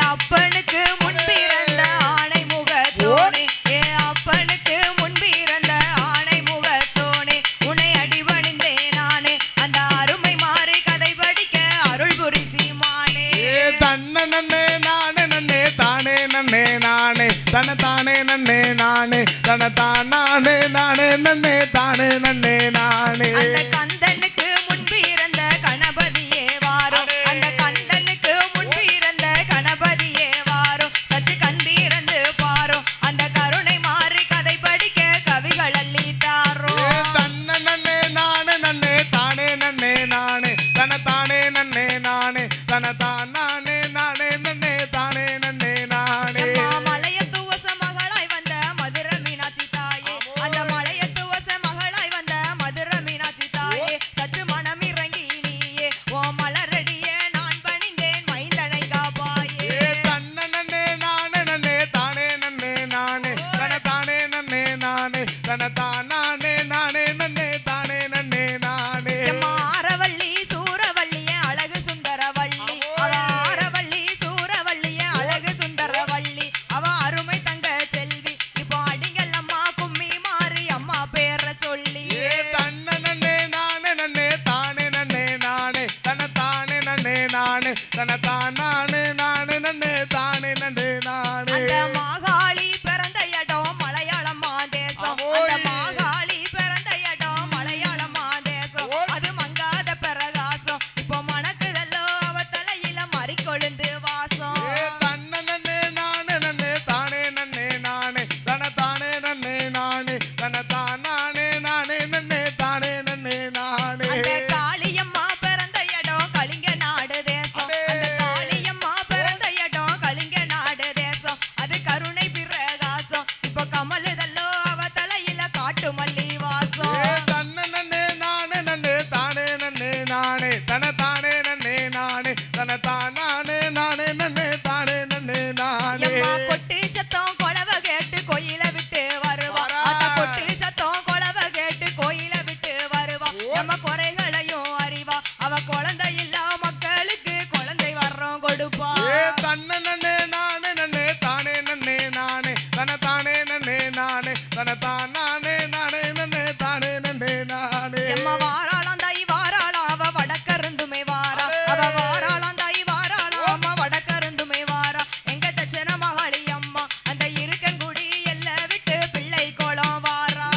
அப்பனுக்கு முன்பிறந்த ஆணை முகத்தோனே, அப்பனுக்கு முன்பிறந்த ஆணை முகத்தோனே, உன்னை அடிபணிந்தே நானே, அந்த அருமை மாறி கதை படிக்க அருள் புரி சீமானே. தன்ன நன்னே நானே நன்னே தானே நன்னே நானே தன தானே நன்னே நானே தன தானே நானே நன்னே தானே நன்னே நானே. அந்த கந்தனுக்கு முன்பிறந்த கணபதியே வாரும், அந்த கந்தனுக்கு முன்பிறந்த கணபதியே வாரும், சச்சு கண்டிறந்து பாரும், அந்த கருணை மாறி கதை படிக்க கவிகள் அள்ளி தாரும். தன்ன நன்னே நானே நன்னே தானே நன்னே நானே தன தானே நன்னே நானே தன தானே நானே நன்னே தானே நன்னே நானே. மலையத்து வச மகளாய் வந்த மதுர மீனாட்சி தாயே, அந்த மலையத்து வச மகளாய் வந்த மதுர மீனாட்சி தாயே, சற்று மனம் இறங்கி நீயே ஓ மலரடியே நான் பணிந்தேன் மைந்தனை காப்பாயே. தன்ன நன்னே நானே நன்னே தானே நன்னே நானே தன தானே நன்னே நானே தன தானே நானே நன்னே தானே நன்னே நானே. ஆரவள்ளி சூரவள்ளிய அழகு சுந்தரவள்ளி, அவ ஆரவள்ளி சூரவள்ளிய அழகு சுந்தரவள்ளி, அவ அருமை தங்க செல்வி, இப்போ அடிங்கள் அம்மா கும்மி மாறி அம்மா பேர சொல்லி. தன்ன நன்னே நானே நன்னே தானே நன்னே நானே தன தானே நன்னே நானே தன தானே நானே நன்னே தானே நன்னே நானே. அந்த மாகாளி பிறந்த இடம் மலையாளம் மாதேசம், அந்த மாகாளி பிறந்த இடம் மலையாளம் மாதேசம், அது மங்காத பிரகாசம், இப்போ மணக்குதல்லோ அவ தலையில மறிக்கொழுந்து வாசம். தன்ன நன்னே நானே நன்னே தானே நன்னே நானே தன தானே நன்னே நானே தன தானே நானே நன்னே தானே நன்னே நானே. அந்த காளியம்மா பிறந்த இடம் கலிங்க நாடு தேசம், அந்த காளியம்மா பிறந்த இடம் கலிங்க நாடு தேசம், அது கருணை பிரகாசம், இப்போ கமலுதல்லோ அவ தலையில காட்டு மல்லி வாசம். தன்ன நன்னே நானே நன்னே தானே நன்னே நானே தன தானே நன்னே நானே தன தானே நானே நன்னே தானே நன்னே நானே. எம்மா கொட்டு சத்தம் கொலவ கேட்டு கோயில விட்டு வருவா, அந்த கொட்டு சத்தம் கொலவ கேட்டு கோயில விட்டு வருவா, நம்ம குறைகளையும் அறிவா, அவ குழந்தை இல்லா மக்களுக்கு குழந்தை வர்றோம் கொடுப்பா. தன்ன நன்னே நானே நன்னே தானே நன்னே நானே தன தானே நன்னே நானே தன தானே நானே நன்னே தானே நன்னே நானே. எம்மா வாராளாம் தாய் வாராளாம் அவ வடக்கருந்துமே வாரா, அவ வாராளாம் தாய் வாராளாம் அம்மா வடக்கருந்துமே வாரா, எங்க தச்சன மகாளி அம்மா அந்த இருக்கன்குடி எல்ல விட்டு பிள்ளை கோலம் வாரா.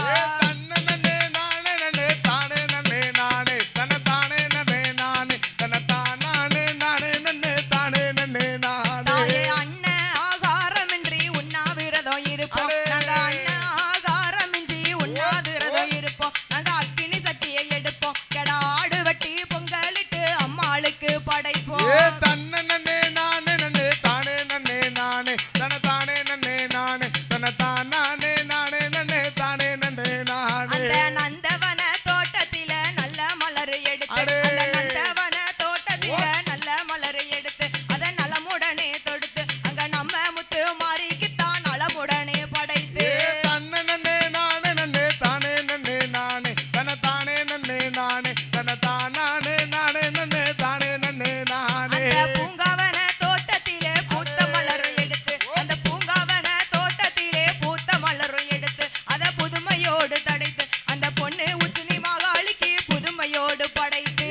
தன்ன நன்னே நானே நன்னே தானே நன்னே நானே தன தானே நன்னே நானே தன தானே நானே நன்னே தானே நன்னே நானே. தாயே அண்ணன் ஆகாரமின்றி உண்ணாவிரதம் இருப்போம், நாங்க அண்ணன் ஆகாரமின்றி உண்ணாவிரதம் இருப்போம், நாங்க அக்கினி சட்டியை எடுப்போம், கெடா ஆடு வெட்டி பொங்கலிட்டு அம்மாளுக்கு படைப்போம். தன்ன நன்னே நானே நன்னே தானே நன்னே நானே தன தானே நன்னே நானே தன தானே நானே நன்னே தானே நன்னே நானே. அந்த நந்தவன தோட்டத்தில நல்ல மலர் எடுத்து, அந்த நந்தவன தோட்டத்தில நல்ல மலர் எடுத்து, அத நலமுடனே தொடுத்து, அங்க நம்ம முத்து மாறிக்குத்தான் நலமுடனே படைத்து. தன்ன நன்னே நானே நன்னே தானே நன்னே நானே தன தானே நன்னே நானே தன தானே நானே நன்னே தானே நன்னே நானே. அந்த பூங்காவன தோட்டத்திலே பூத்த மலர் எடுத்து, அந்த பூங்காவன தோட்டத்திலே பூத்த மலர் எடுத்து, அத புதுமையோடு தடைத்து, அந்த பொண்ணு உச்சினி மகாளிக்கு புதுமையோடு படைத்து.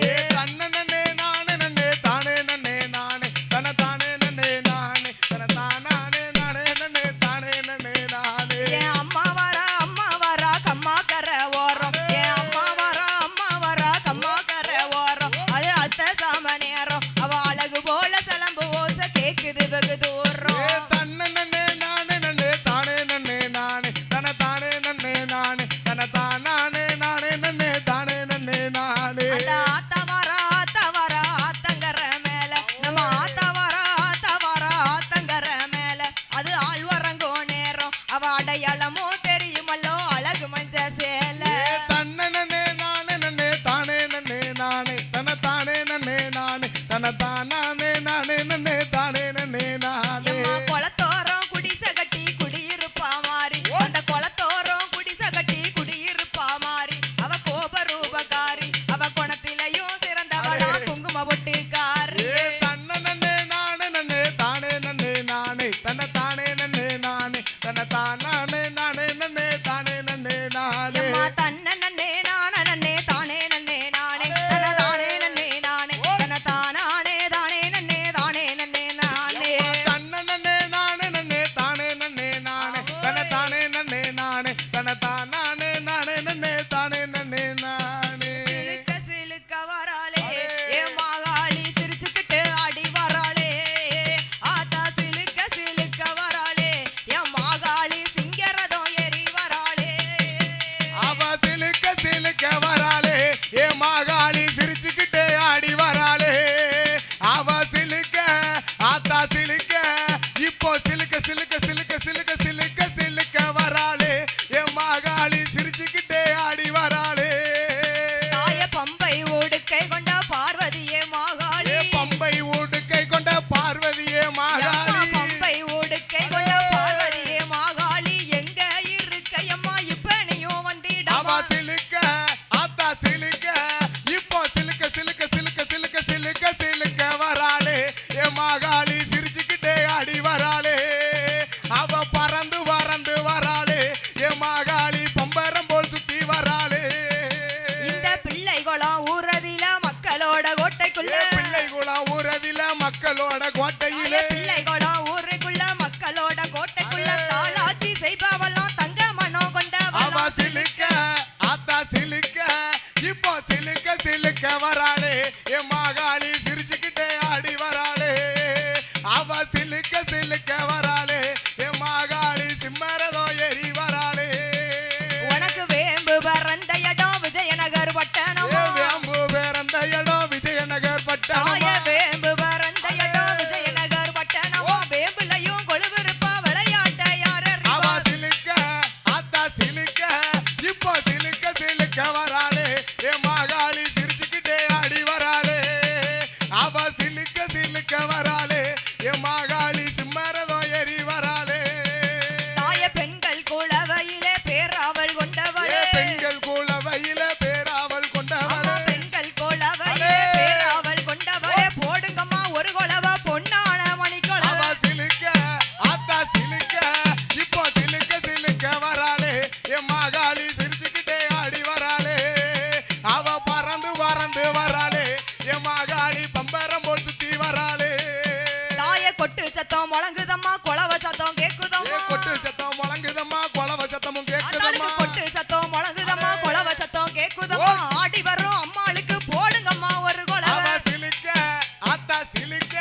வராளே என் மாகாளி சிரிச்சுக்கிட்டே ஆடி வராளே அவ சிலுக்க சிலுக்க வராளே என் மாகாளி சிம்மரதோ ஏறி வராளே உனக்கு வேம்பு பறந்த இடம் விஜயநகர் பட்டணமா வேம்பு பிறந்த இடம் விஜயநகர் தாய பட்டணம் வேம்பு பறந்த இடம் விஜயநகர் பட்டணமா வேம்புலையும் கொழுவிருப்பா விளையாட்ட யார் அவ அறிவா சிலுக்க அத்தா சிலுக்க இப்போ சிலுக்க சிலுக்க வராளே என் மாகாளி சிரிச்சுக்கிட்டே ஆடி வராளே அவ சிலுக்க சிலுக்க வராளே என் மாகாளி சிம்மரதோ ஏறி வராளே தாய பெண்கள் குளவையிலே பேராவல் ஏ கொண்டவளே பெண்கள் கூலவையில பேராவல் அம்மா கொண்டவளே பெண்கள் குளவையிலே பேராவல் கொண்டவளே போடுங்கம்மா ஒரு கொலவ பொன்னான அவ மணிக்கொலவ சிலுக்க அத்தா சிலுக்க இப்போ சிலுக்க சிலுக்க வராளே என் மாகாளி சிரிச்சுக்கிட்டே ஆடி வராளே அவ பறந்து பறந்து வராளே என் மாகாளி பம்பரம் போல் சுத்தி வராளே தாய கொட்டு சத்தம் முழங்குதம்மா கொலவ சத்தம் ஏ கேக்குதம்மா கொட்டு சத்தம் முழங்குதம்மா கொலவ சத்தமும் ஆத்தாளுக்கு கேக்குதம்மா கொட்டு சத்தம் முழங்குதம்மா கொலவ சத்தம் கேக்குதம்மா ஆடி வரும் அம்மாளுக்கு போடுங்கம்மா ஒரு கொலவ அவ சிலுக்க அத்தா சிலுக்க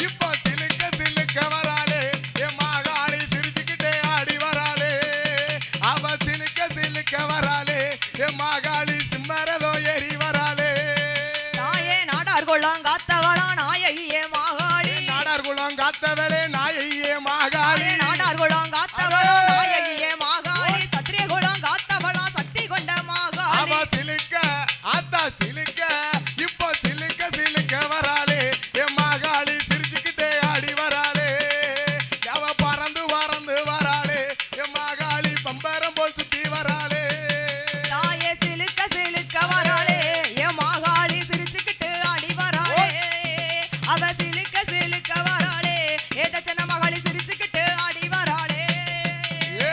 இப்போ சிலுக்க சிலுக்க வராளே என் மாகாளி சிரிச்சுக்கிட்டே ஆடி வராளே அவ சிலுக்க சிலுக்க வராளே என் மாகாளி சிம்மரதோ ஏறி வராளே தாயே நாடார் கொள்ளாங் காத்தவளா நாயகியே மாகாளி நாடார் குளம் காத்தவளே நாயையே மாகாளி தாயே நாடார் கொள்ளாங் காத்தவளா நாயகியே மாகாளி சத்திரிய கொள்ளாங் காத்தவளா சக்தி கொண்ட அவ மாகாளி சிலுக்க அத்தா சிலுக்க இப்போ சிலுக்க சிலுக்க வராளே என் மாகாளி சிரிச்சுக்கிட்டே ஆடி வராளே அவ பறந்து பறந்து வராளே என் மாகாளி பம்பரம் போல் சுத்தி வராளே தாயே சிலுக்க சிலுக்க வராளே என் மாகாளி சிரிச்சுக்கிட்டு ஆடி வராளே அவ சிலுக்க சிலுக்க வராளே ஏதச்சன மகாளி சிரிச்சுக்கிட்டு ஆடி வராளே ஏ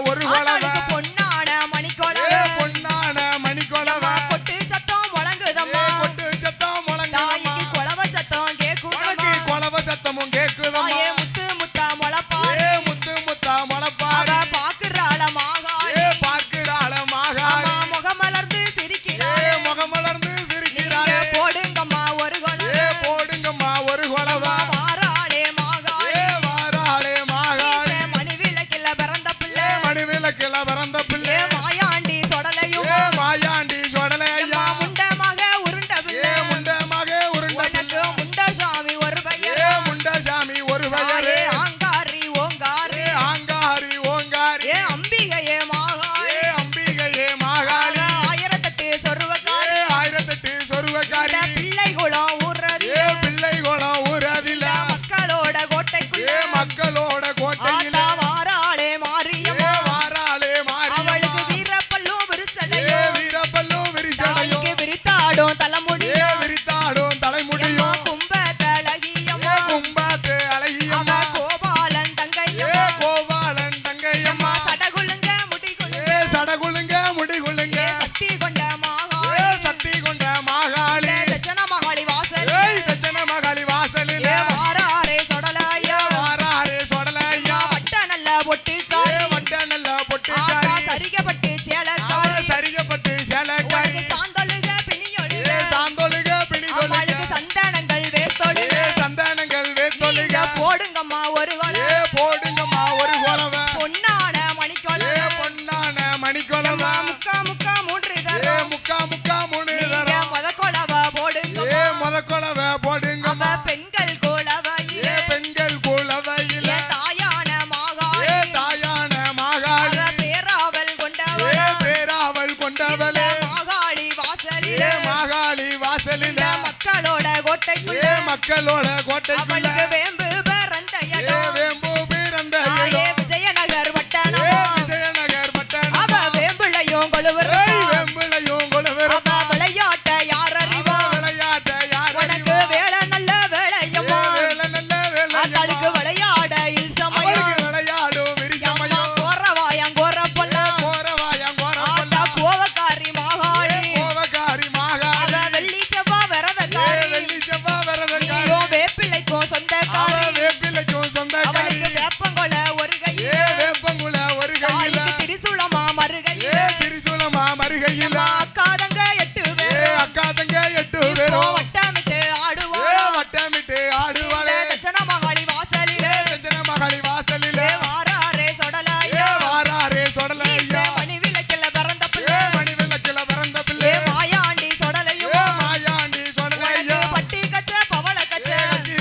ஒரு கொலவ ஆத்தாளுக்கு பொன்னான மணிக்கொலவ பொன்னான மணிக்கொலவ கொட்டு சத்தம் முழங்குதம்மா கொட்டு சத்தம் முழங்குதம்மா தாய்க்கு கொலவ சத்தம் கேக்குதம்மா கொலவ சத்தமும் கேக்குதம்மா தாயே முத்து முத்தா முளப்பாரு முத்து முத்தா முளப்பாரு பாக்குறாள மாகாளி பார்க்கிறாள மாகாளி முகமலர்ந்து சிரிக்கிறாளே முகமலர்ந்து சிரிக்கிறாளே போடுங்கம்மா ஒரு கொலவ போடுங்கம்மா ஒரு கொலவ வாராளே மாகாளி வாராளே மாகாளி மணிவிளக்கில பிறந்த பிள்ளை மணிவிளக்கில பிறந்த பிள்ளை மாயாண்டி சொடலையும் மாயாண்டி சொடலையா முண்டமாக உருண்ட பிள்ளை முண்டமாக உருண்ட உனக்கு முண்ட சாமி ஒரு பெயர் முண்டசாமி ஒரு பெயரே ஆங்காரி ஓங்காரி ஆங்காரி ஓங்காரி அம்பிகையே மாகாளி அம்பிகையே மாகாளி 1008 சொருவக்காரி 1008 சொருவக்காரி பிள்ளை குளம் ஊர்றது பிள்ளை குளம் ஊரதில மக்களோட கோட்டைக்குள்ள மக்களோட கோட்டையில வாராளே மாரியம்மா வாராளே மாறி அவளுக்கு வீரப்பல்லும் விரிசடையும் வீரப்பல்லும் விரிசடையும் விரித்தாடும் தலைமுடி விரித்தாடும் தலைமுடியும் கும்பத்தழகியம்மா கும்பாத்து அழகியம்மா கோபாலன் தங்கையம்மா கோபாலன் தங்கையம்மா சடகுலுங்க முடிகுலுங்க சடகுலுங்க முடிகுலுங்க சக்தி கொண்ட மாகாளி சக்தி கொண்ட மாகாளி தட்சண மகாளி வாசல் தட்சண மகாளி வாசலில் வாராரே சொடலாயா வாராரே சொடலையா வட்ட நல்ல பொட்டுக்காரி வட்ட நல்ல பொட்டுக்காரி சரிகப்பட்டு சேலக்காரி சரிகப்பட்டு சேலக்காரி சாந்தொழுக பிணியொழுக சாந்தொழுக பிணிதொழுக அவளுக்கு சந்தானங்கள் வேர்த்தொழுக சந்தானங்கள் வேத்தொழுக போடுங்கம்மா ஒரு கொலை போடுங்கம்மா ஒரு கொலவ பொன்னான மணிக்கொலை பொன்னான மணிக்கொலவ முக்கா முக்கா மூன்று தரம் முக்கா முக்கா மூணு தரம் முத கொலவ போடுங்க முத கொலவ போடுங்கம்மா பெண்கள் கொலவையில பெண்கள் குலவையில தாயான மாகாளி தாயான மாகாளி பேராவல் கொண்டவள் பேராவல் கொண்டவளே மாகாளி வாசலில மாகாளி வாசலில மக்களோட கோட்டைக்குள்ள மக்களோட கோட்டைக்குள்ள அவளுக்கு வேம்பு பிறந்த இடம் வேம்பு பிறந்த தாயே விஜயநகர் வட்டணம் விஜயநகர் பட்டணம் அவ வேம்புளையும் கொழுவர் வேம்பிளையும் கொலுவரும் அவ விளையாட்ட யார் அறிவா விளையாட்ட யார் உனக்கு வேலை நல்ல வேலையம்மா வேலை நல்ல வேலை அவளுக்கு விளையாட இது சமயம் விளையாடும் விரிசமயம் கோரவாயம் கோரப்பொல்லாம் கோரவாயம் ஆத்தா கோவக்காரி மாகாளி கோவக்காரி மாகாளி அவ வெள்ளி செவ்வா விரதக்காரி வெள்ளி செவ்வா வரதக்காரி நீயும் வேப்பிள்ளைக்கும் சொந்தக்காரி வேப்பிலைக்கும் சொந்தக்காரி அவளுக்கு வேப்பங்கொல ஒரு கையில வேப்பங்குல ஒரு கையில தாய்க்கு திரிசூலமா மறுகையில திரிசூலமா மருகையில அக்காதங்க 8 பேர் அக்கா தங்க 8 பேரும் வட்டமிட்டு ஆடுவாளா வட்டமிட்டு ஆடுவாளே தட்சண மகாளி வாசலில தட்சண மகாளி வாசலில வாராரே சொடலாயா வாராரே சொடலையா மணி விளக்கில பிறந்த பிள்ளை மணி விளக்கில பிறந்த பிள்ளை மாயாண்டி சொடலையும் மாயாண்டி சொடலையா பட்டி கச்ச பவள கச்ச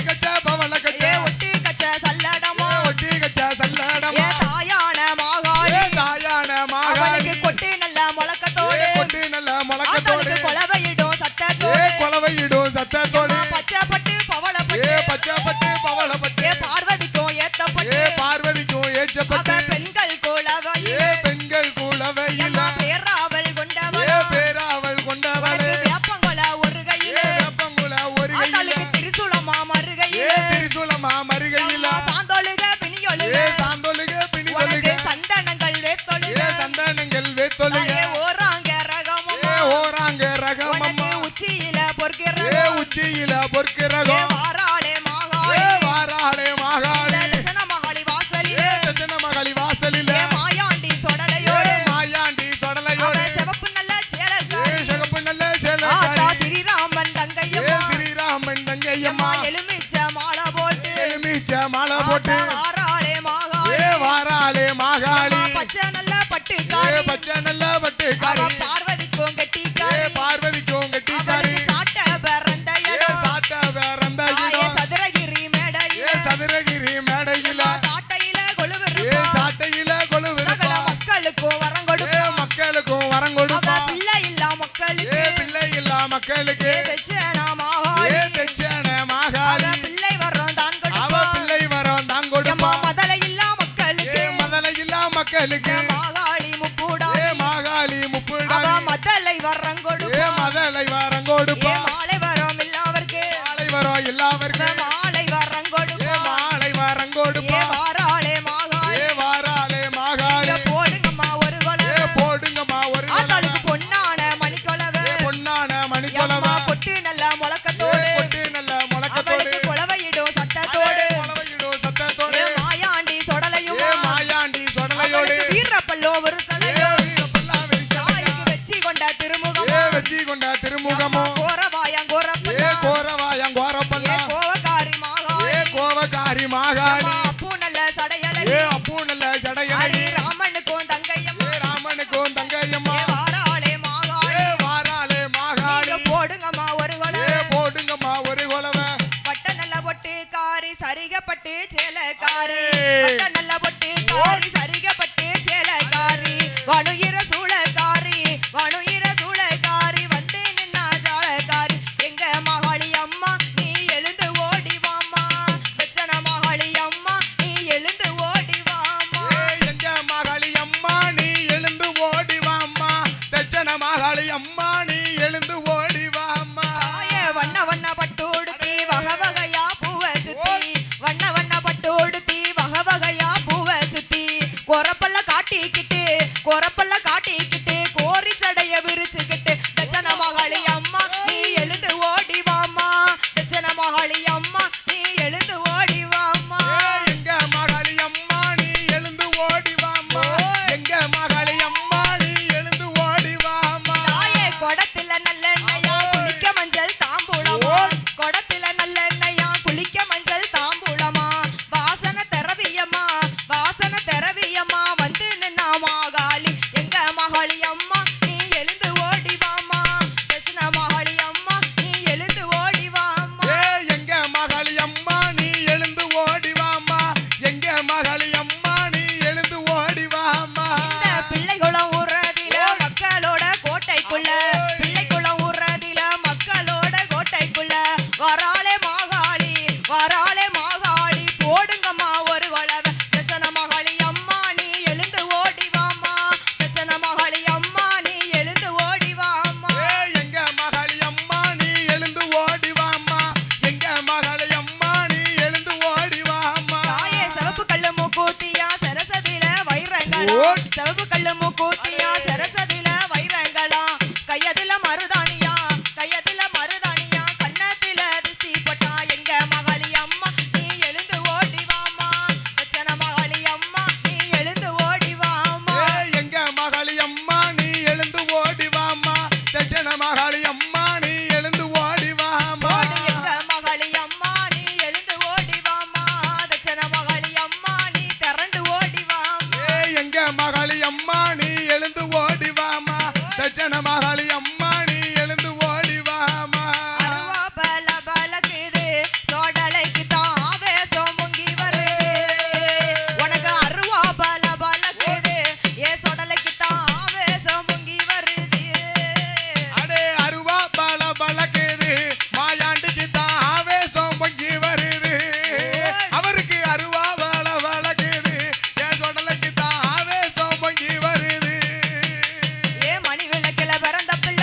கச்ச பவள கச்ச ஒட்டி கச்ச சல்லடமா ஒட்டி கச்ச சல்லடமா தாயான மாகாளி தாயான மாகாளி அவளுக்கு கொட்டி நல்ல முழக்கத்தோடு கொட்டி நல்ல முழக்கத்தோடு ஆத்தாளுக்கு கொலவையிடும் சத்தத்தோடு கொலவையிடும் சத்தத்தோடு பச்சை பட்டு பவள பட்டு பச்சைப்பட்டு பவளப்பட்டு பார்வதிக்கும் ஏத்தப்பட்டு பார்வதிக்கும் அவ ஏற்றப்பட்டு பெண்கள் கொலவையில பெண்கள் குலவையில பேராவல் கொண்டவள் பேராவல் கொண்டவளே வேப்பங்கொல ஒரு கையில வேப்பங்குல ஒரு கையில ஆத்தாளுக்கு திரிசூலமா மறுகையில திரிசூலமா மருகையில சாந்தொழுக பிணியொழுக சாந்தொழுக உனக்கு பிணிதொழுக சந்தனங்கள் வேத்தொழுக சந்தானங்கள் வேத்தொழுக ஓராங்க ரகமம்மா ஓராங்க ரகமம்மா உனக்கு உச்சியில பொற்கிற உச்சியில பொற்கிறகம் வாராளே மாகாளி வாராளே மாகாளி தட்சண மகாளி வாசலில தட்சண மகாளி வாசலில மாயாண்டி சொடலையோடு மாயாண்டி அவ சொடலையோடு சிவப்பு நல்ல சேலக்காரி சிகப்பு நல்ல ஆத்தா சேலக்காரி ஸ்ரீராமன் தங்கையம்மா ஸ்ரீராமன் தங்கையம்மா எலுமிச்ச மாலை போட்டு எலுமிச்ச மாலை போட்டு வாராளே மாகாளி வாராளே மாகாளி பச்சை நல்ல பட்டுக்காரி பச்சை நல்ல பட்டுக்காரி பார்வதிக்கும் கெட்டிக்காரி பார்வதிக்கும் கட்டிக்காரி அவளுக்கு சாட்ட பிறந்த இடம் சாட்ட வேறந்த இடம் சதுரகிரி மேடையில சதுரகிரி மேடையில சாட்டையில கொழுவர் சாட்டையில கொழுவிருப்பா சகல மக்களுக்கும் வரம் கொடுப்பா மக்களுக்கும் வரம் கொடுப்பா பிள்ளை இல்லா மக்களுக்கு பிள்ளை இல்லா மக்களுக்கு தட்சணா மாகாளி தட்சண மாகாளி பிள்ளை வரம் தான் அவ கொடுப்பா பிள்ளை வரம் தான் கொடுப்பா மதலை இல்லா மக்களுக்கு மதலை இல்லா மக்களுக்கு மாகாளி முப்பூடா மாகாளி அவ முப்புடாளி மதலை வரம் கொடுப்பா மதலை வரம் கொடுப்பா மாலை வரம் இல்லாவர்க்கு மாலை வரம் எல்லாவருக்கு மாலை வரம் கொடுப்பா மாலை வரம் கொடுப்பா வாராளே மாகாளி வாராளே மாகாளி போடு ஒரு சடையோ வீரப்பல்லா விரிசடையா தாய்க்கு வெச்சி கொண்ட திருமுகமோ வெச்சி கொண்ட திருமுகமோ கோரவாயம் கோரப்பல்லா கோரவாயம் கோரப்பல்லா கோவக்காரி மாகாளி கோவக்காரி மாகாளி அப்பு நல்ல சடையழகி அப்பு நல்ல சடையழகி ராமனுக்கும் தங்கையம்மா ராமனுக்கும் தங்கையம்மா வாராளே மாகாளி வாராளே மாகாளி போடுங்கம்மா ஒரு கொலை போடுங்கம்மா ஒரு கொலவை பட்ட நல்ல பொட்டு காரி சரிகப்பட்டு சேலக்காரி பட்ட நல்ல பொட்டு காரி சரிகப்பட்டு சேலக்காரி வனுயிர சூளக்காரி வனுயிர சூளக்காரி வந்து நின்னா ஜாலக்காரி எங்க மகாளி அம்மா நீ எழுந்து ஓடி வாம்மா வெச்சன மகாளி அம்மா நீ எழுந்து ஓடி வாம்மா எங்க மகாளி அம்மா நீ எழுந்து ஓடி வாம்மா தச்சன மகாளி அம்மா நீ எழுந்து ஓடி வாம்மா வண்ண வண்ண பட்டு உடுத்தி வகை வகையா பூவை சுத்தி வண்ண வண்ண பட்டு உடுத்தி வகை வகையா பூவை சுத்தி கொரப்பல்ல காட்டிக்கிட்டு கோரி சடைய விரிச்சுக்கிட்டு தச்சன மகாளி அம்மா நீ எழுந்து ஓடி வாம்மா தச்சன மகாளி அம்மா நீ எழுந்து ஓடி வாம்மா எங்க மகாளி அம்மா நீ எழுந்து ஓடி வாம்மா எங்க மகாளி அம்மா நீ எழுந்து ஓடி வாம்மா தாயே கொடத்துல நல்லெண்ணெயா குளிக்க மஞ்சள் தாம்பூலமா கொடத்துல நல்லெண்ணெயா குளிக்க மஞ்சள் தாம்பூலமா வாசன தெரவியம்மா வந்து நின்னா மாகாளி எங்க மகாளி அம்மா நீ எழுந்து ஓடி வாம்மா தட்சிண மகாளி அம்மா நீ எழுந்து ஓடி வாம்மா எங்க மகாளி அம்மா நீ எழுந்து ஓடி வாம்மா எங்க மகாளி அம்மா நீ எழுந்து ஓடி வாம்மா இந்த பிள்ளைகுளம் ஊர்றதில மக்களோட கோட்டைக்குள்ள பிள்ளைகுளம் ஊர்றதில மக்களோட கோட்டைக்குள்ள வராளே மாகாளி போடுங்கம்மா ஒரு கொலவை தச்சன மகாளி அம்மா நீ எழுந்து ஓடி வாம்மா தச்சன மகாளி அம்மா நீ எழுந்து ஓடி வாம்மா எங்க மகாளி அம்மா நீ எழுந்து ஓடி வாம்மா எங்க மகாளி அம்மா நீ எழுந்து ஓடி வாம்மா தாயே சிவப்பு கல்லு மூக்கூத்தியா சரசதில வைரங்களா சிவப்பு கல்லு மூக்கூத்தியா சரசதில வைரங்களா கையதுல மருதாணியா கண்ணத்துல திருஷ்டி போட்டா எங்க மகாளி அம்மா நீ எழுந்து ஓடி வாம்மா தச்சன மகாளி அம்மா நீ எழுந்து ஓடி வாம்மா எங்க மகாளி அம்மா நீ எழுந்து ஓடி வாம்மா தட்சண மகாளி அம்மா நீ எழுந்து ஓடி வாம்மா எங்க மகாளி அம்மா நீ எழுந்து ஓடி வாம்மா தச்சன மகாளி அம்மா நீ திரண்டு ஓடி வாம்மா எங்க மகாளி அம்மா நீ எழுந்து ஓடி வாம்மா தட்சண மகாளி அம்மா நீ எழுந்து ஓடி வாம்மா அருவா பல பலக்குது சோடலைக்கு தான் ஆவேசம் பொங்கி வருது உனக்கு அருவா பல பலக்குது ஏ சோடலைக்கு தான் ஆவேசம் பொங்கி வருது அடே அருவா பல பலக்குது மாயாண்டிக்கு தான் ஆவேசம் பொங்கி வருது அவருக்கு அருவா பல பலக்குது என் சொடலைக்கு தான் ஆவேசம் பொங்கி வருது ஏ மணி விளக்குல பிறந்த பிள்ளை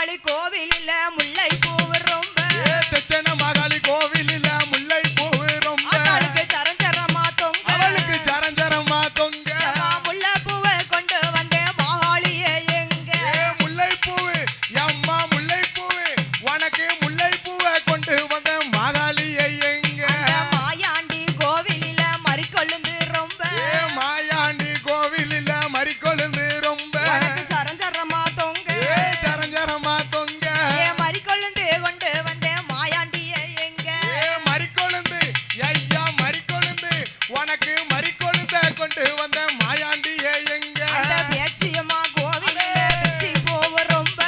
மகாளி கோவிலில் முல்லை பூவு ரொம்ப தெச்சன மகாளி கோவிலில் முல்லை பூவு ரொம்ப அவளுக்கு சரஞ்சரமா தொங்க அவளுக்கு சரஞ்சரமா தொங்க முல்லை பூவை கொண்டு வந்தேன் மகாளியே எங்க முல்லை பூவு அம்மா முல்லை பூவு உனக்கு முல்லை பூவை கொண்டு வந்த மகாளியை எங்க மாயாண்டி கோவிலில் மறிக்கொழுந்து ரொம்ப மாயாண்டி கோவிலில் மறிக்கொழுந்து ரொம்ப உனக்கு சரஞ்சரமா தொங்க சரஞ்சரமா தொங்க மறிக்கொழுந்து கொண்டு வந்தேன் மாயாண்டியே எங்க மறிக்கொழுந்து ஐயா மறிக்கொழுந்து உனக்கு மறிக்கொழுந்த கொண்டு வந்த மாயாண்டியை எங்க அந்த பேச்சியம்மா கோவிலில் பிச்சி பூவு ரொம்ப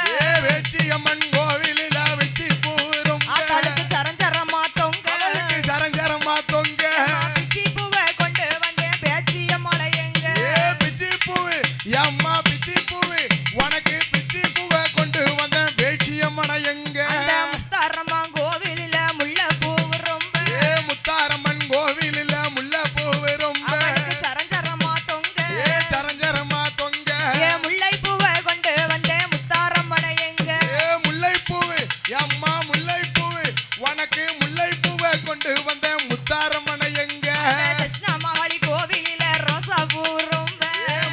வேட்சியம்மன் கோவிலில் வெற்றி பூ ரொம்ப அவளுக்கு சரஞ்சரமா தொங்க அவளுக்கு சரஞ்சரமா தொங்க பிச்சி பூவை கொண்டு வந்தேன் பேச்சியம்மாளை எங்க பிச்சி பூவு அம்மா பிச்சி பூவு உனக்கு பிச்சி பூவை கொண்டு வந்த வேட்சியம்மனை எங்க அந்த முத்தாரம்மா கோவிலில் முல்லை பூவு ரொம்ப முத்தாரம்மன் கோவிலில் முல்லை பூவு ரொம்ப அவளுக்கு சரஞ்சரமா தொங்க சரஞ்சரமா தொங்க முல்லை பூவை கொண்டு வந்தேன் முத்தாரம்மனை எங்க முல்லை பூவு அம்மா முல்லை பூவு உனக்கு முல்லை பூவை கொண்டு வந்த முத்தாரம்மனை எங்க கிருஷ்ண மகாளி கோவிலில் ரோசா பூ ரொம்ப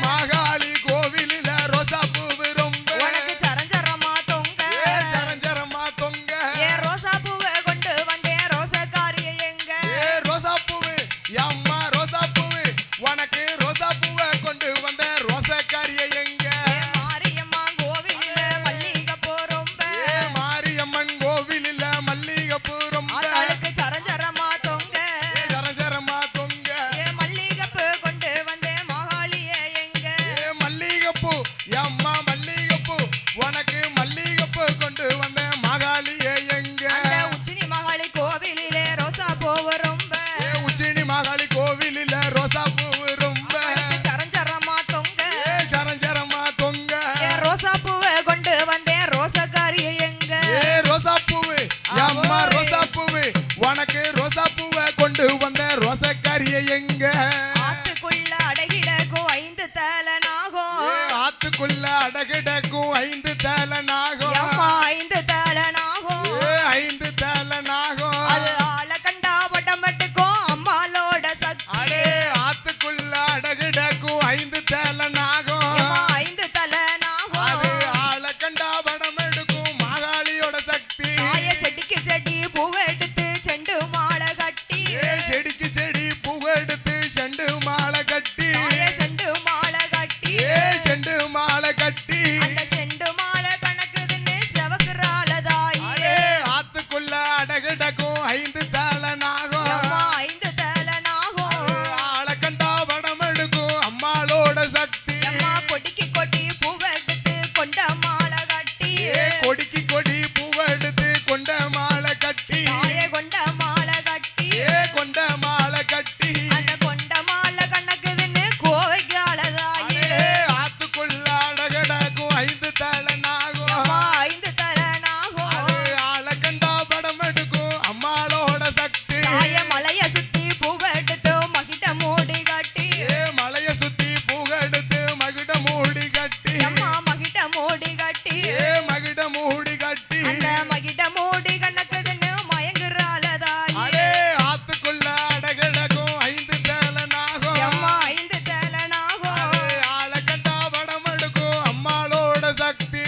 மாகாளி கோவிலில் ரோசா பூவு ரொம்ப உனக்கு சரஞ்சரமா தொங்க சரஞ்சரமா தொங்க ரோசா பூவை கொண்டு வந்தேன் ரோசக்காரியை எங்க ரோசா பூவு அம்மா ரோசா பூவு உனக்கு ரோசா பூவை கொண்டு வந்த ரோசக்காரியை எங்க மாரியம்மா கோவிலில் மல்லிகைப்பூ ரொம்ப மாரியம்மன் கோவிலில் மல்லிகைப்பூ ரொம்ப அவளுக்கு சரஞ்சரமா தொங்க சரஞ்சரமா தொங்க மல்லிகைப்பூ கொண்டு வந்தேன் மகாளியே எங்க மல்லிகைப்பூ அம்மா மல்லிகைப்பூ உனக்கு மல்லிகைப்பூ கொண்டு வந்த மகாளியை எங்க அந்த உச்சினி மகாளி கோவிலிலே ரோசா பூவு ரொம்ப உச்சினி மகாளி கோவிலில் ரோசா பூவு ரொம்ப அவளுக்கு சரஞ்சரமா தொங்க சரஞ்சரமா தொங்க ரோசா பூவை கொண்டு வந்தேன் ரோசக்காரியை எங்க ரோசா பூவு அம்மா ரோசா பூவு உனக்கு ரோசா பூவை கொண்டு வந்த ரோசக்காரியை எங்க ஆத்துக்குள்ள அடகிடக்கும் 5 தலனாகும் ஆத்துக்குள்ள அடகிடக்கும் 5 தலனாகும் அம்மா 5 தலனாகும் 5 தலனாகும் அது ஆள கண்டா பட்டமட்டுக்கும் அம்மாளோட சக்தி அடே ஆத்துக்குள்ள அடகிடக்கும் 5 தலனாகும் அம்மா 5 தலனாகும் அது ஆள கண்டா படம் எடுக்கும் மாகாளியோட சக்தி ஆய செடிக்கு செடி பூவை எடுத்து செண்டு மாலை கட்டி செடிக்கு செடி பூவெடுத்து செண்டு மாலை கட்டி ஆய செண்டு மாலை கட்டி செண்டு மாலை கட்டி அந்த செண்டு மாலை கணக்குதுன்னு செவக்குறாள தாயி அடே ஆத்துக்குள்ள அடகிடக்கும் 5 தலனாகும் அம்மா 5 தலனாகும் ஆள கண்டா படம் எடுக்கும் அம்மாளோட சக்தி அம்மா கொடிக்கு கொடி பூவை எடுத்து கொண்ட மாலை கட்டி கொடிக்கு கொடி பூவெடுத்து கொண்ட மாலை கட்டி தாயே கொண்ட மாலை கட்டி கொண்ட மாலை கட்டி அந்த கொண்ட மாலை கணக்குதுன்னு கோவைக்காள தாயி அடே ஆத்துக்குள்ள அடகிடக்கும் 5 தலனாகும் அம்மா 5 தலனாகும் அது ஆள கண்டா படம் எடுக்கும் அம்மாளோட சக்தி தாய மலைய சுத்தி பூவை எடுத்து மகிட்ட மூடி கட்டி மலைய சுத்தி பூவெடுத்து மகிட மூடி கட்டி அம்மா மகிட்ட மூடி கட்டி மகிட மூடி கட்டி அந்த மகிட்ட மூடி கணக்குதுன்னு மயங்குறாள தாயி அடே ஆத்துக்குள்ள அடகிடக்கும் 5 தலனாகும் அம்மா 5 தலனாகும் அது ஆள கண்டா படம் எடுக்கும் அம்மாளோட சக்தி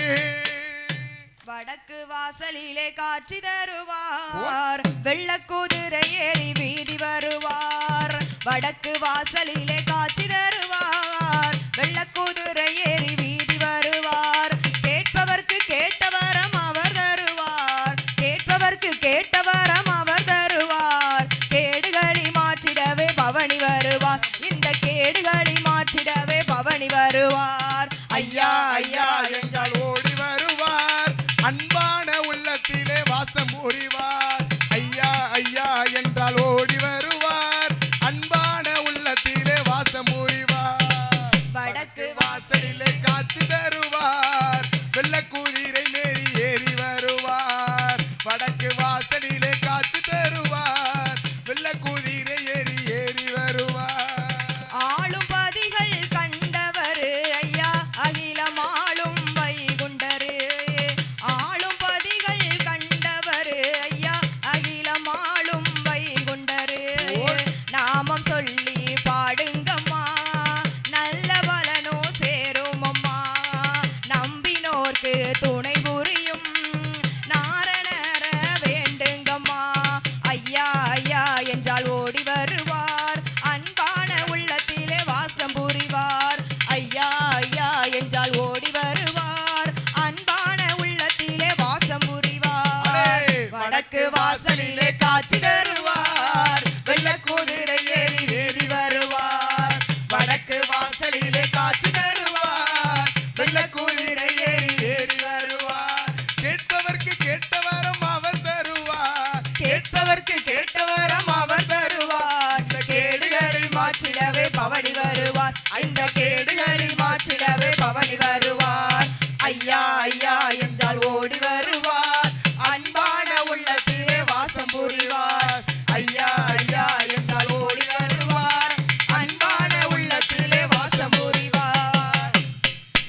வடக்கு வாசலிலே காட்சி தருவார் வெள்ளக்குதிரை ஏறி வீதி வருவார் வடக்கு வாசலிலே காட்சி தருவார் வெள்ளக்குதிரை ஏறி வீதி வருவார் கேட்பவர்க்கு கேட்ட வரம் அவர் தருவார் கேட்பவர்க்கு கேட்ட வரம் அவர் தருவார் கேடுகளை மாற்றிடவே பவனி வருவார் இந்த கேடுகளை மாற்றிடவே பவனி வருவார் ஐயா ஐயா என்றால் ஓடி வருவார் அன்பான உள்ளத்திலே வாசம் புரிவார் ஐயா ஐயா என்றால் ஓடி வருவார் அன்பான உள்ளத்திலே வாசம் புரிவார் வடக்கு வாசலிலே காட்சி துணை புரியும் நாரணர வேண்டுங்கம்மா ஐயா ஐயா என்றால் ஓடி வருவார் அன்பான உள்ளத்திலே வாசம் புரிவார் ஐயா ஐயா என்றால் ஓடி வருவார் அன்பான உள்ளத்திலே வாசம் புரிவார் வடக்கு வாசலிலே காட்சி தருவார் வெள்ள குதிரை ஏறி ஏறி வருவார் வடக்கு வாசலிலே காட்சி தருவார் வெள்ள குதிரை ஏறி ஏறி வருவார் கேட்பவர்க்கு கேட்டவரம் அவர் தருவார் கேட்பவர்க்கு கேட்டவரம் அவர் தருவார் இந்த கேடுகளை மாற்றிடவே பவனி வருவார் இந்த கேடுகளை மாற்றிடவே பவனி வருவார் ஐயா ஐயா என்றால் ஓடி வருவார் அன்பான உள்ளத்திலே வாசம் புரிவார் ஐயா ஐயா என்றால் ஓடி வருவார் அன்பான உள்ளத்திலே வாசம் புரிவார்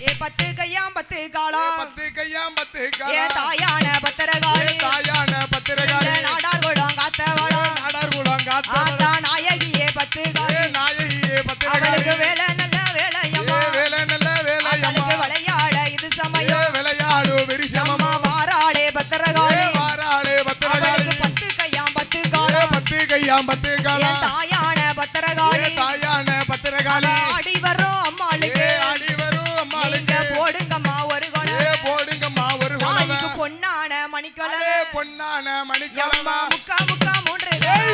ஏ பத்து கையாம் பத்து காலம் பத்து கையாம் பத்து ஏ காலம் தாயான பத்திரகாளி தாயான பத்திரகாளி நாடார் குளம் காத்தவளம் நாடார் குலம் காத்த ஆத்தா நாயகியே பத்து காளி நாயகியே பத்திரகாளி அவளுக்கு வேலை நல்ல வேலையம்மா வேலை நல்ல வேலையம்மா அவளுக்கு விளையாட இது சமயம் விளையாடு விரிசமம்மா அம்மா வாராளே பத்திரகாளி வாராளே பத்திரகாளி அவளுக்கு பத்து கையாம் பத்து காலம் பத்து கையாம் பத்து என் காலம் தாயான பத்திரகாளி தாயான பத்திரகாளி ஆடி வரும் அம்மாளுக்கு ஆடி வரும் நீங்க அம்மாளுக்கு போடுங்கம்மா ஒரு குளம் போடுங்கம்மா ஒரு தாய்க்கு குலம் பொன்னான மணிக்குளம் பொன்னான அம்மா மணிக்கிழமை முக்கா முக்கா மூன்று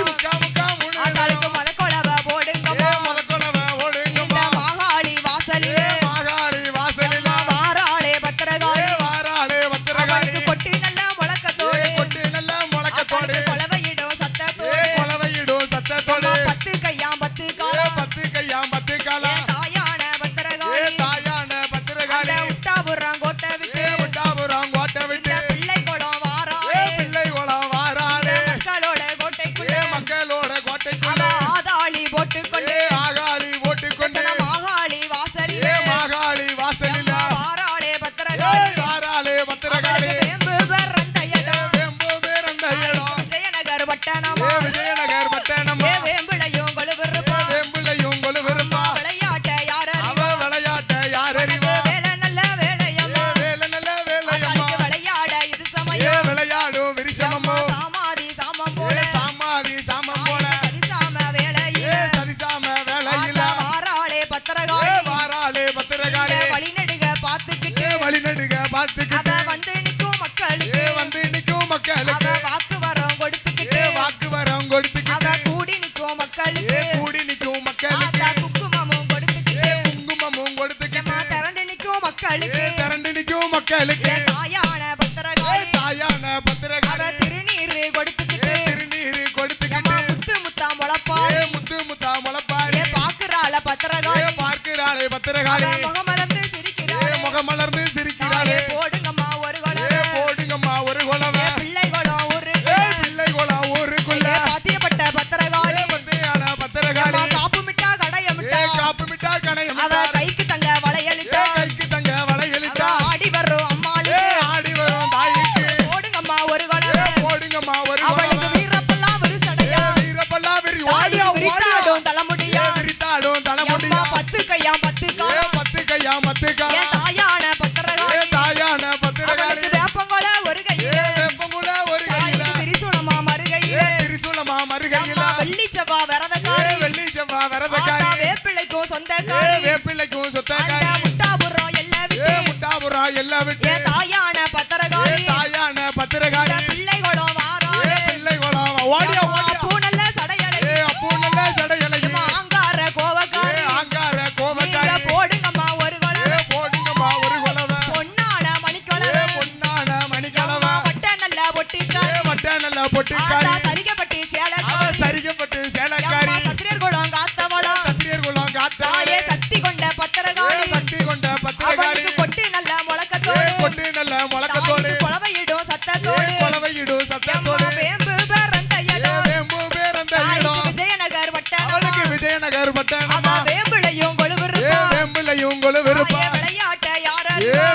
முக்கா முக்கா மூணு அதாளுக்கு மத கொலவ போடுங்கம்மா முதற்கொலவை இந்த ஓடுங்கம்மா மாகாளி வாசலிலே மாகாளி வாசலில வாராளே பத்திரகாளி வாராளே பத்திரகாளி அவளுக்கு கொட்டி நல்ல முழக்கத்தோடு கொட்டி நல்ல முழக்கத்தோடு அவளுக்கு கொலவையிடும் சத்தத்தோடு கொலவையிடும் சத்தத்தோடு அம்மா பத்து கையாம் பத்து காலம் பத்து கையாம் பத்து காலம் தாயான பத்திரகாளி தாயான பத்திரகாளி அந்த உட்டாபுரம் கோட்டை விட்டு முட்டாபுரம் கோட்டை விட்டு இந்த பிள்ளை குளம் வாராளே பிள்ளை குளம் வாராளே மக்களோட கோட்டைக்குள்ள மக்களோட கோட்டைக்குள்ள அவ ஆதாளி போட்டுக்கொண்டு ஆகாளி ஓட்டுக்கொண்டு மாகாளி வாசலிலே மாகாளி வாசலில வாராளே பத்திரகாளி வாராளே பத்திரகாளி வேம்பு பெறந்த இடம் வெம்பு பேரந்த இடம் விஜயநகர் பட்டணமா விஜயநகர் பட்டணம் வேம்பிளையும் கொழுவிருப்பா வெம்புலையும் கொலுவிருப்பா விளையாட்ட யார அவ விளையாட்ட யார் அறிவா வேலை நல்ல வேலையம்மா வேலை நல்ல வேலையம்மா அவளுக்கு விளையாட இது சமயம் விளையாடும் விரிசமம்மோ சாமாதி சாமம் போல சாமாதி சாமம் போல சரிசாம வேலையில சரிசாம வேலையில வாராளே பத்திரகாளி வாராளே பத்திரகாளி வழிநெடுக பார்த்துக்கிட்டு வழிநடுக பார்த்துக்கிட்டு அவ வந்து நிற்கும் மக்களுக்கு வந்து நிற்கும் அவ மக்களுக்கு வாக்கு வரம் கொடுத்துக்கிட்டு வாக்கு வரம் அவ கொடுத்துக்கிட்டு கூடி நிற்கும் மக்களுக்கு கூடி நிற்கும் மக்களுக்கு ஆத்தா குங்குமமும் கொடுத்துக்கிட்டு குங்குமமும் கொடுத்துக்கிட்டு திரண்டு நிற்கும் மக்களுக்கு திரண்டு நிற்கும் மக்களுக்கு தாயான பத்திரகாளி தாயான அவ பத்திரகாளி திருநீர் கொடுத்துக்கிட்டு திருநீர் கொடுத்துக்கிட்டு முத்து முத்தா முளப்பாரி முத்து முத்தா முளப்பாரி பாக்குறாள பத்திரகாளி பார்க்கிறாளே பத்திரகாளி முகமலர்ந்து சிரிக்கிறாளே முகமலர்ந்து சிரிக்கிறாளே போடுங்கம்மா ஒரு குளம் போடுங்கம்மா ஒரு குலவை பிள்ளை குளம் ஒரு பிள்ளை குலம் ஊருக்குள்ள பாத்தியப்பட்ட பத்திரகாளி பத்தியான பத்திரகாளி காப்பு மிட்டா கடைய மிட்டா காப்பு மிட்டா கணையம் அவ கைக்கு தங்க வளையலிட்டா கைக்கு தங்க வளையலிட்டா ஆடி வரும் அம்மாளுக்கு ஆடி வரும் தாய்க்கு போடுங்கம்மா ஒரு குளம் போடுங்கம்மா ஒரு அவளுக்கு குலவை வீரப்பெல்லாம் விரிசடையா வீரப்பல்லா விரி தாய்க்கு ஓடியா ஓடியா விரித்தாடும் தலைமுடியா விரித்தாடும் அம்மா தலைமுடியா பத்து கையா பத்து காலம் பத்து கையா மத்து காலம் என் தாயான பத்திரகாளி தாயான பத்திரகாளி அவளுக்கு வேப்பங்கொல ஒரு கையில வேப்பங்குல ஒரு கையில தாய்க்கு திரிசூலமா மறுகையில திரிசூலமா மறுகையில வெள்ளி செவ்வா விரதக்காரி வெள்ளி செவ்வா ஆத்தா வரதக்காரி வேப்பிள்ளைக்கும் சொந்தக்காரி வேப்பிள்ளைக்கும் அந்த சொத்தக்காரி முட்டாபுரம் எல்லாம் விட்டு முட்டாபுரா எல்லாம் விட்டு என் தாயான பத்திரகாளி தாயான பத்திரகாளி பிள்ளைகளும் வாராளே பிள்ளை குலம் ஓடியா ஓடியா பூ நல்ல சடையலை அப்போ நல்ல சடையலையே ஆங்கார கோவக்காரி ஆங்கார நீங்க கோபக்காரி போடுங்கம்மா ஒரு குளம் போடுங்கம்மா ஒரு குலவை பொன்னான மணிக்குளம் பொன்னான மணிக்கலவை அம்மா வட்ட நல்ல ஒட்டிக்காரி வட்ட நல்ல பொட்டுக்காரி ஆத்தா சரிகப்பட்டி அவ சேலக்காரி சரிகப்பட்டு சேலக்காரி சத்திரியர் குளம் காத்தவளம் சத்திரியர் குலம் காத்தாலே தாயே சக்தி கொண்ட பத்திரகாளி சக்தி கொண்ட பத்திரகாளி அவளுக்கு கொட்டி நல்ல முழக்கத்தோடு கொண்டு நல்ல முழக்கத்தோடு தாய்க்கு குலவையிடும் சத்தத்தோடு கொலவையிடும் சத்தத்தோடு வேம்பு பேரந்த இடம் வேம்பு பேரந்த தாய்க்கு இடம் விஜயநகர் வட்டணமா அவளுக்கு விஜயநகர் பட்டணமா அவ வேம்பிளையும் கொழுவிருப்பா வேம்புலையும் கொலு விருப்பா விளையாட்ட யார்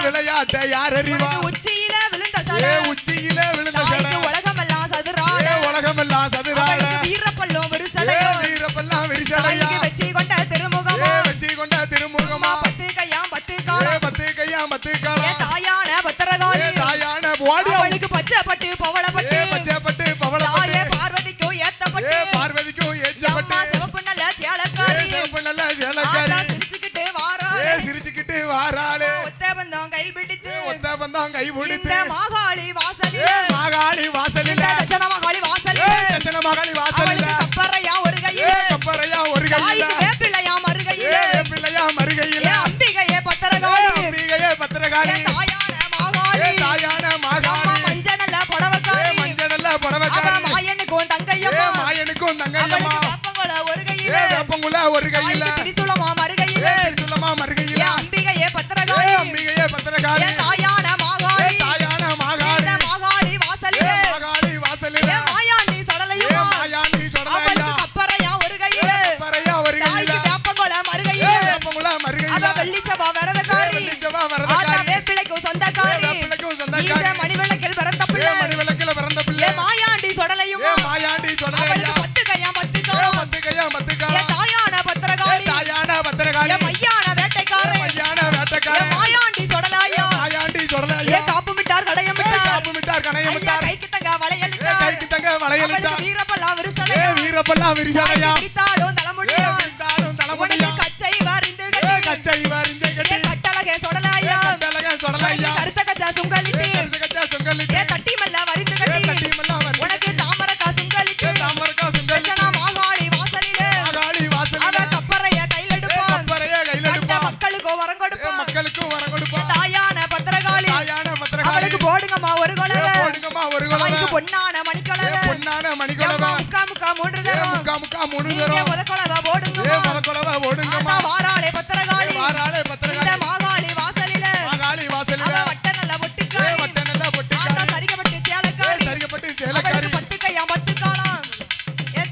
விளையாட்ட யார் அறிவா உச்சியில விழுந்த சடை உச்சியில விழுந்த தாய்க்கு சடை உலகமெல்லாம் சதுராட உலகமெல்லாம் சதுராட அவளுக்கு வீரப்பல்லும் விரிசடையும் வீரப்பெல்லாம் விரிசடையா தாய்க்கு வெற்றி கொண்ட திருமுகமா வச்சு கொண்ட திருமுகமா பத்து கையாம் பத்து காலம் பத்து கையா மத்து காலம் தாயான பத்திரகாளி மகாளி தாயான ஓடி அவளுக்கு பச்சை பட்டு பவளப்பட்டு பச்சை பட்டு பவளப்பட்டு தாயே பார்வதிக்கும் ஏத்தப்பட்டு பார்வதிக்கும் ஏச்சப்பட்டு அம்மா சிவப்பு நல்ல சேலக்காரி சிவப்பு நல்ல சேலக்காரி சிரிச்சுக்கிட்டு வாராளே சிரிச்சுக்கிட்டு வாராளே ஒத்த பந்தம் கை பிடித்து ஒத்த பந்தம் கை பிடித்து இந்த மாகாளி வாசலிலே மாகாளி வாசலிலே இந்த தட்சண மாகாளி வாசலிலே தட்சண மாகாளி வாசலிலே அவளுக்கு கப்பரையா ஒரு கையிலே கப்பரையா ஒரு கையிலே தாய்க்கு வேப்பிலையா மறுகையிலே வேப்பிலையா மறுகையிலே அம்பிகையே பத்திரகாளி அம்பிகையே பத்திரகாளி தாயான மாகாளி தாயான மாகாளி அம்மா மஞ்ச நல்ல புடவக்காரி மஞ்ச நல்ல புடவக்காரி அவ மாயனுக்கும் தங்கையம்மா மாயனுக்கும் தங்கையம்மா அவளுக்கு வேப்பங்குல ஒரு கையிலே வேப்பங்குல ஒரு கையிலே தாய்க்கு திரிசூலமா மறுகையிலே திரிசூலமா மறுகையிலே அம்பிகையே பத்திரகாளி அம்பிகையே பத்திரகாளி தாயான மாகாளி தாயான மாகாளி இந்த மாகாளி வாசலிலே மாகாளி வாசலிலே மாயாண்டி சடலையும் மாயாண்டி சொடலையா அவளுக்கு கப்பரையா ஒரு கையிலே கப்பரையா ஒரு கையிலே தாய்க்கு வேப்பங்குல மறுகையிலே வேப்பங்குல அவ மறுகையிலே வெள்ளிச்சபா வரதக்காரி வெள்ளிச்சபா ஆத்தா வரதக்காரி வேப்பிலைக்கும் சொந்தக்காரி வேப்பிலைக்கும் சொந்தக்காரி ஈச மணிவிளக்கில் பிறந்த பிள்ளை மணிவிளக்கில பிறந்த பிள்ளை மாயாண்டி சொடலையும் மாயாண்டி சொடலையா அவளுக்கு பத்து கையா பத்து காலம் பத்து கையா பத்து காலம் தாயான பத்திரகாளி தாயான பத்திரகாளி மையான வேட்டைக்காரன் மையான வேட்டக்காரன் மாயாண்டி சொடலாயா மாயாண்டி சொடலையா காப்பு மிட்டார் கடையம் மிட்டார் காப்பு மிட்டார் கணையம் மிட்டார் கைக்கு தங்க வளையலிட்டார் கைக்கு தங்க வளையலிட்டார் வீரப்பெல்லாம் விரிசடையா வீரப்பெல்லாம் விரிசடையா பிடித்தாடும் தலைமுடியா பிடித்தாடும் தலைமுடியா கச்சை வரிந்து கட்டி கச்சை வரிஞ்சை கட்டி கட்டழகே சொடலாயா கட்டழகே சொடலையா கருத்த கச்சா சுங்கலிட்டு கச்சா சுங்கலிட்டு தட்டி மல்ல வரிந்து கட்டி தட்டிமெல்லாம் வரிஞ்சு உனக்கு தாமரக்கா சுங்கலிட்டு தாமரக்கா சுங்கலிட்டு தட்சணா மாகாளி வாசலிலே மாகாளி அவ வாசலிலே கப்பரைய கையில் எடுப்பான் கப்பரையா கையில எடுப்பான் மக்களுக்கு வரம் கொடுப்பான் மக்களுக்கும் வரம் கொடுப்பான் தாயான பத்திரகாளி தாயான பத்திரகாளி அவளுக்கு போடுங்கம்மா ஒரு குலவை போடுங்கம்மா ஒரு குலவை தாய்க்கு பொன்னான மணிக்குலவை பொன்னான மணிக்குலவை முக்கா முக்கா மூன்று தரம் முக்கா முக்கா மூணு நீங்க தரம் முத குலவை போடுங்கம்மா முத குலவை ஓடுங்கம்மா ஆத்தா வாராளே பத்திரகாளி வாராளே இந்த பத்திரகாளி மாகாளி வாசலிலே மாகாளி அவ வாசலிலே வட்ட நல்ல பொட்டுக்காரி வட்ட நல்ல ஆத்தா பொட்டிக்காரி சரிகப்பட்டு சேலக்காரி சரிகப்பட்டு சேலக்காரி அவளுக்கு பத்து கையா பத்து காலம்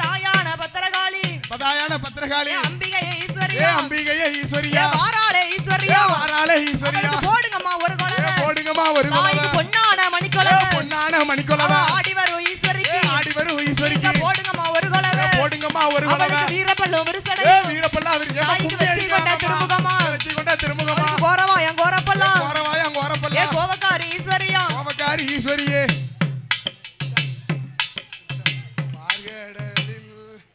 தாயான பத்திரகாளி பதாயான பத்திரகாளி அம்பிகையே ஈஸ்வரியா அம்பிகையே ஈஸ்வரியா வாராளே ஈஸ்வரியா வாராளே ஈஸ்வரியா அவளுக்கு போடுங்கம்மா ஒரு குலவை போடுங்கம்மா ஒரு குலவை தாய்க்கு பொன்னான மணிக்குலவை பொன்னான மணிக்குலவை ஆடி வரும் ஈஸ்வரிக்கு ஆடி வரும் ஈஸ்வரிக்கு நீங்க போடுங்கம்மா ஒரு குலவை போடுங்கம்மா ஒரு குலவை அவளுக்கு வீரப்பல்லு விரிசடை வீரப்பல்லா விரிஞ்சா தாய்க்கு வச்சு கொண்ட திருமுகமா வச்சு கொண்ட திருமுகமா கோரவாயம் கோரப்பல்லாம் கோரவாயா கோரப்பல்லா கோவக்காரி ஈஸ்வரியா கோபக்காரி ஈஸ்வரியே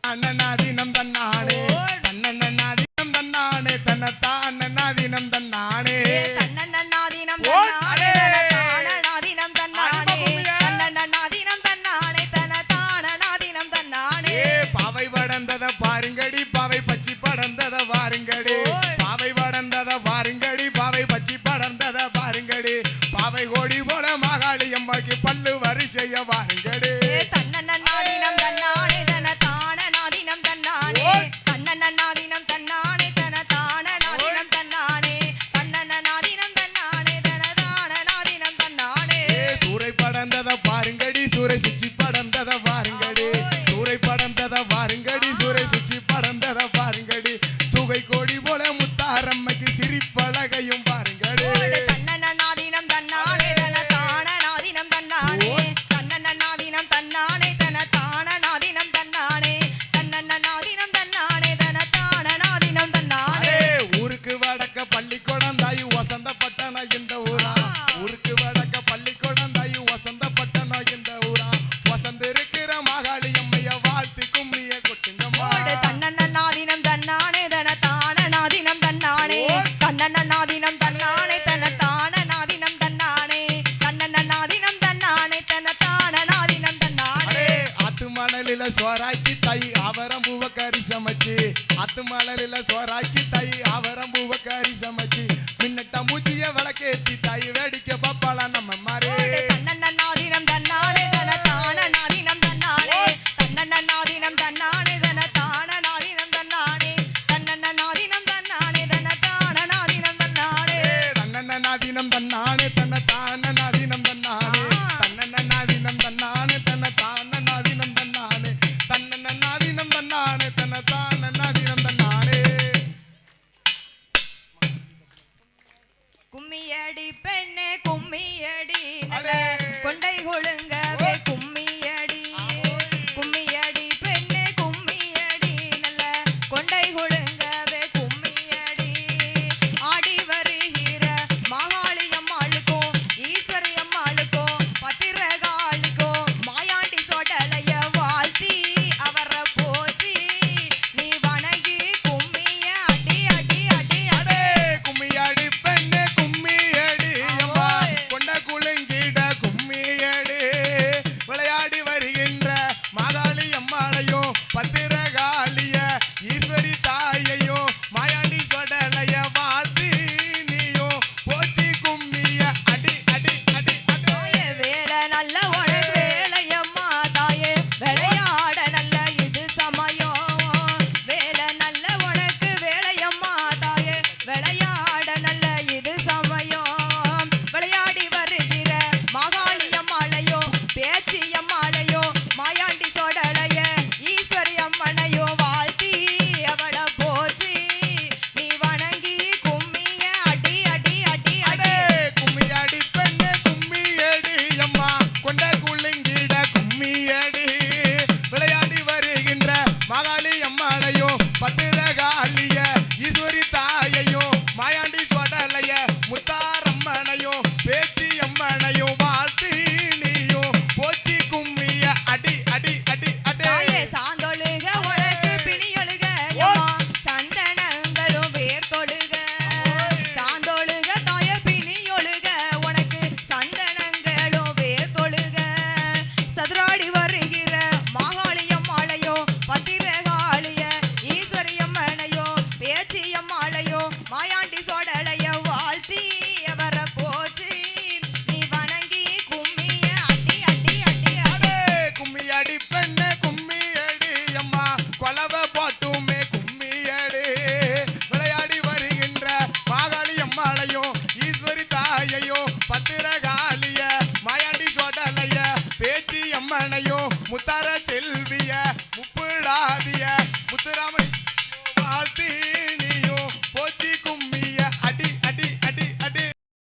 அண்ணனாதீனம் தன்னானே தன்னண்ணாதீனம் தன்னானே தன்னத்தாண்ணனாதீனம் தன்னானே தன்னண்ணாதீனம் தன்னானே தனதானநாதீனம் தன்னானே தன்னண்ணாதீனம் தன்னானே தனதானநாதீனம் தன்னானே பாவை வடந்தத பாருங்கடி பாவை பச்சி படந்தத பாருங்கடி பாவை வடந்தத பாருங்கடி பாவை பச்சி படந்தத பாருங்கடி பாவை கோடி போல மாகாளி அம்மாக்கு பல்லு வரிசைய பாருங்கடி தன்னண்ணாதீனம் தன்னானே தனதானநாதீனம் தன்னானே தன்னண்ணாதீனம் தன்னானே தனதானநாதீனம் தன்னானே தன்னண்ணாதீனம் தன்னானே தனதானநாதீனம் தன்னானே சூறை படந்தத பாருங்கடி சூறை சுச்சி படந்தத பாருங்கடி சூறை படந்தத பாருங்கடி சூறை சுச்சி படந்தத பாருங்கடி சுகை கோடி போல முத்தாரம்மைக்கு சிரிப்பழகையும் பாருங்கடி தன்னண்ணாதீனம் தன்னானே தனதானநாதீனம் தன்னானே தன்னண்ணாதீனம் தன்னானே தனதானநாதீனம் தன்னானே தன்னண்ணாதீனம் தன்னானே தனதானநாதீனம் தன்னானே ஊருக்கு வடக்க பள்ளிக்கூடம் தாய் வசந்த பட்டண இந்த ஊரா ஊருக்கு வடக்க பள்ளிக்கூடம் தாய் வசந்த பட்டண இந்த ஊரா வசந்த இருக்கிற மாகாளி அம்மைய வாழ்த்து கும்மிய கொட்டுங்கம்மா தன்னண்ணாதீனம் தன்னானே தனதானநாதீனம் தன்னானே தன்னண்ணாதீனம் தன்னானே தனதானநாதீனம் தன்னானே தன்னண்ணாதீனம் தன்னானே தனதானநாதீனம் தன்னானே ஆத்து மணலில சோறாக்கி தை அவரம்பூவ கறி சமைச்சு ஆத்து மணலில சோறாக்கி தை அவரம்பூவ கறி சமைச்சு மின்னட்ட மூச்சிய விளக்கேத்தி தை வேடிக்கை பாப்பாளா நம்ம மாறே தன்னண்ணாதீனம் தன்னானே தனதானநாதீனம் தன்னானே தன்னண்ணாதீனம் தன்னானே தனதானநாதீனம் தன்னானே தன்னண்ணாதீனம் தன்னானே தனதானநாதீனம் தன்னானே தன்னண்ணாதீனம் தன்னானே தன்னதானநாதீனம் தன்னானே தன்னண்ணாதீனம் தன்னானே தன்னதானநாதீனம் தன்னானே தன்னண்ணாதீனம் தன்னானே தன்னதானநாதீனம் தன்னானே கும்மியடி பெண்ணே கும்மியடி நல்ல கொண்டை கொழுங்கவே கும்மியடி கும்மியடி பெண்ணே கும்மியடி நல்ல கொண்டை கொழுங்கவே கும்மியடி ஆடி வருகிற மாகாளி அம்மாளுக்கும் ஈஸ்வரி முத்தரமனையும் முத்தார செல்விய முப்பிடாதிய முத்துராமன்